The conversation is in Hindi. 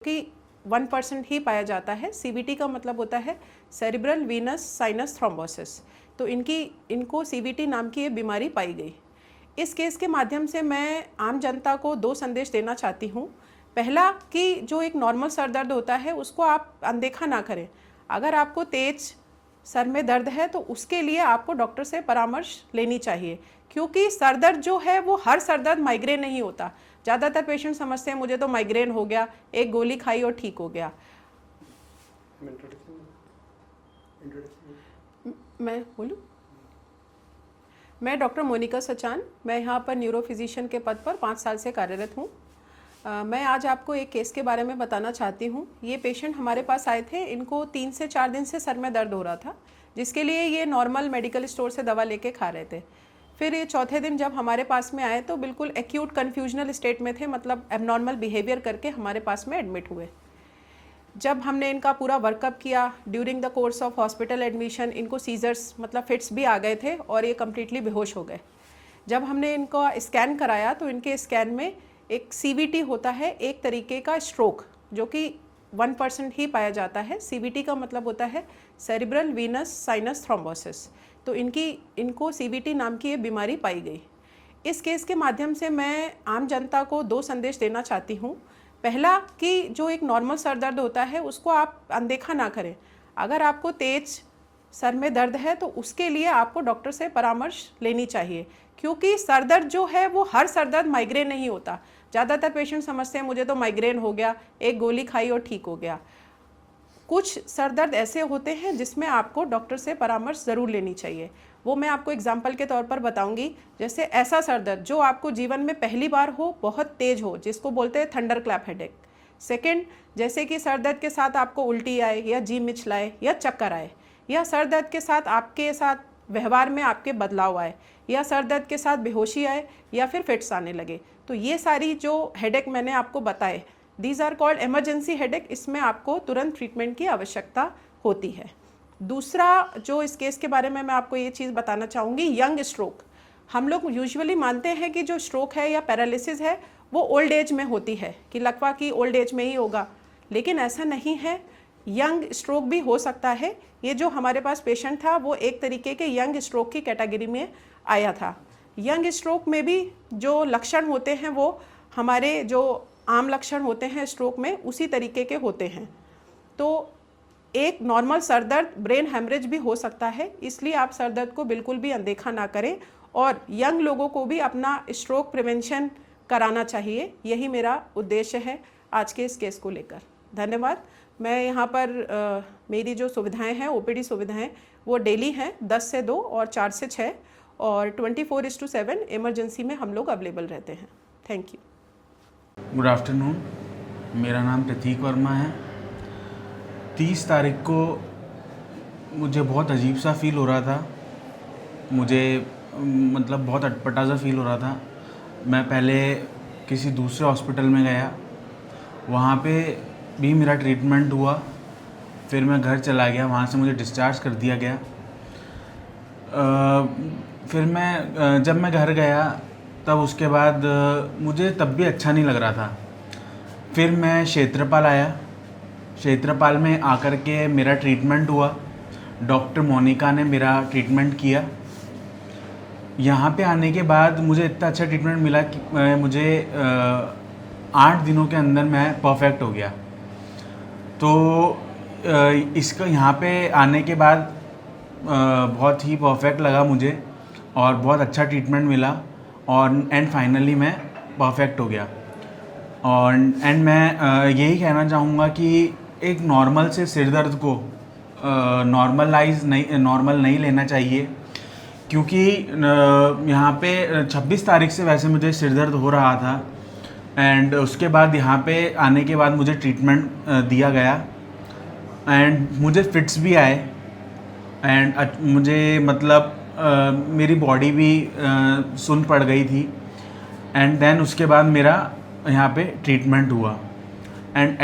कि 1% ही पाया जाता है। CVT का मतलब होता है सेरिब्रल वीनस साइनस थ्रोम्बोसिस। तो इनको CVT नाम की ये बीमारी पाई गई। इस केस के माध्यम से मैं आम जनता को 2 संदेश देना चाहती हूँ। पहला कि जो एक नॉर्मल सर दर्द होता है उसको आप अनदेखा ना करें। अगर आपको तेज सर में दर्द है तो उसके लिए आपको डॉक्टर से परामर्श लेनी चाहिए, क्योंकि सर दर्द जो है वो हर सर दर्द माइग्रेन नहीं होता। ज़्यादातर पेशेंट समझते हैं मुझे तो माइग्रेन हो गया, एक गोली खाई और ठीक हो गया। मैं बोलूँ? मैं डॉक्टर मोनिका सचान, मैं यहाँ पर न्यूरो फिजिशियन के पद पर 5 साल से कार्यरत हूँ। मैं आज आपको एक केस के बारे में बताना चाहती हूँ। ये पेशेंट हमारे पास आए थे, इनको 3 से 4 दिन से सर में दर्द हो रहा था, जिसके लिए ये नॉर्मल मेडिकल स्टोर से दवा लेके खा रहे थे। फिर ये चौथे दिन जब हमारे पास में आए तो बिल्कुल एक्यूट कन्फ्यूजनल स्टेट में थे, मतलब एबनॉर्मल बिहेवियर करके हमारे पास में एडमिट हुए। जब हमने इनका पूरा वर्कअप किया, during the course of hospital admission इनको सीजर्स मतलब फिट्स भी आ गए थे और ये कम्प्लीटली बेहोश हो गए। जब हमने इनका स्कैन कराया तो इनके स्कैन में एक CVT होता है, एक तरीके का स्ट्रोक, जो कि 1% ही पाया जाता है। CVT का मतलब होता है सेरिब्रल वीनस साइनस थ्रोम्बोसिस। तो इनको CVT नाम की ये बीमारी पाई गई। इस केस के माध्यम से मैं आम जनता को 2 संदेश देना चाहती हूँ। पहला कि जो एक नॉर्मल सर दर्द होता है उसको आप अनदेखा ना करें। अगर आपको तेज सर में दर्द है तो उसके लिए आपको डॉक्टर से परामर्श लेनी चाहिए, क्योंकि सर दर्द जो है वो हर सर दर्द माइग्रेन नहीं होता। ज़्यादातर पेशेंट समझते हैं मुझे तो माइग्रेन हो गया, एक गोली खाई और ठीक हो गया। कुछ सर दर्द ऐसे होते हैं जिसमें आपको डॉक्टर से परामर्श ज़रूर लेनी चाहिए। वो मैं आपको एग्जाम्पल के तौर पर बताऊंगी। जैसे ऐसा सर दर्द जो आपको जीवन में पहली बार हो, बहुत तेज हो, जिसको बोलते हैं थंडर क्लैप हेडेक। सेकेंड, जैसे कि सर दर्द के साथ आपको उल्टी आए या जी मिचलाए या चक्कर आए, या सर दर्द के साथ आपके साथ व्यवहार में आपके बदलाव आए, या सर दर्द के साथ बेहोशी आए, या फिर फिट्स आने लगे। तो ये सारी जो हेडेक मैंने आपको बताए, these are called emergency headache. इसमें आपको तुरंत ट्रीटमेंट की आवश्यकता होती है। दूसरा जो इस केस के बारे में मैं आपको ये चीज़ बताना चाहूँगी, यंग स्ट्रोक। हम लोग यूजुअली मानते हैं कि जो स्ट्रोक है या पैरालिसिस है वो ओल्ड एज में होती है, कि लगवा की ओल्ड एज में ही होगा, लेकिन ऐसा नहीं है। यंग स्ट्रोक भी हो सकता है। ये जो हमारे पास पेशेंट था वो एक तरीके के यंग स्ट्रोक की कैटेगरी में आया था। यंग स्ट्रोक में भी जो लक्षण होते हैं वो हमारे जो आम लक्षण होते हैं स्ट्रोक में उसी तरीके के होते हैं। तो एक नॉर्मल सर दर्द, ब्रेन हेमरेज भी हो सकता है, इसलिए आप सर दर्द को बिल्कुल भी अनदेखा ना करें और यंग लोगों को भी अपना स्ट्रोक प्रिवेंशन कराना चाहिए। यही मेरा उद्देश्य है आज के इस केस को लेकर। धन्यवाद। मैं यहाँ पर मेरी जो सुविधाएं हैं, OPD सुविधाएं, वो डेली हैं 10 से 2 और 4 से 6 और 24/7 इमरजेंसी में हम लोग अवेलेबल रहते हैं। Thank you. गुड आफ्टरनून, मेरा नाम प्रतीक वर्मा है। 30 तारीख को मुझे बहुत अजीब सा फील हो रहा था। मुझे मतलब बहुत अटपटा सा फील हो रहा था। मैं पहले किसी दूसरे हॉस्पिटल में गया, वहाँ पे भी मेरा ट्रीटमेंट हुआ। फिर मैं घर चला गया, वहाँ से मुझे डिस्चार्ज कर दिया गया। फिर मैं जब मैं घर गया तब उसके बाद मुझे तब भी अच्छा नहीं लग रहा था। फिर मैं क्षेत्रपाल आया। क्षेत्रपाल में आकर के मेरा ट्रीटमेंट हुआ। डॉक्टर मोनिका ने मेरा ट्रीटमेंट किया। यहाँ पे आने के बाद मुझे इतना अच्छा ट्रीटमेंट मिला कि मुझे 8 दिनों के अंदर मैं परफेक्ट हो गया। तो इसका यहाँ पे आने के बाद बहुत ही परफेक्ट लगा मुझे और बहुत अच्छा ट्रीटमेंट मिला और फाइनली मैं परफेक्ट हो गया। और मैं यही कहना चाहूँगा कि एक नॉर्मल से सिर दर्द को नॉर्मल नहीं लेना चाहिए, क्योंकि यहाँ पे 26 तारीख से वैसे मुझे सिर दर्द हो रहा था एंड उसके बाद यहाँ पे आने के बाद मुझे ट्रीटमेंट दिया गया एंड मुझे फिट्स भी आए एंड मुझे मतलब मेरी बॉडी भी सुन्न पड़ गई थी एंड देन उसके बाद मेरा यहाँ पे ट्रीटमेंट हुआ एंड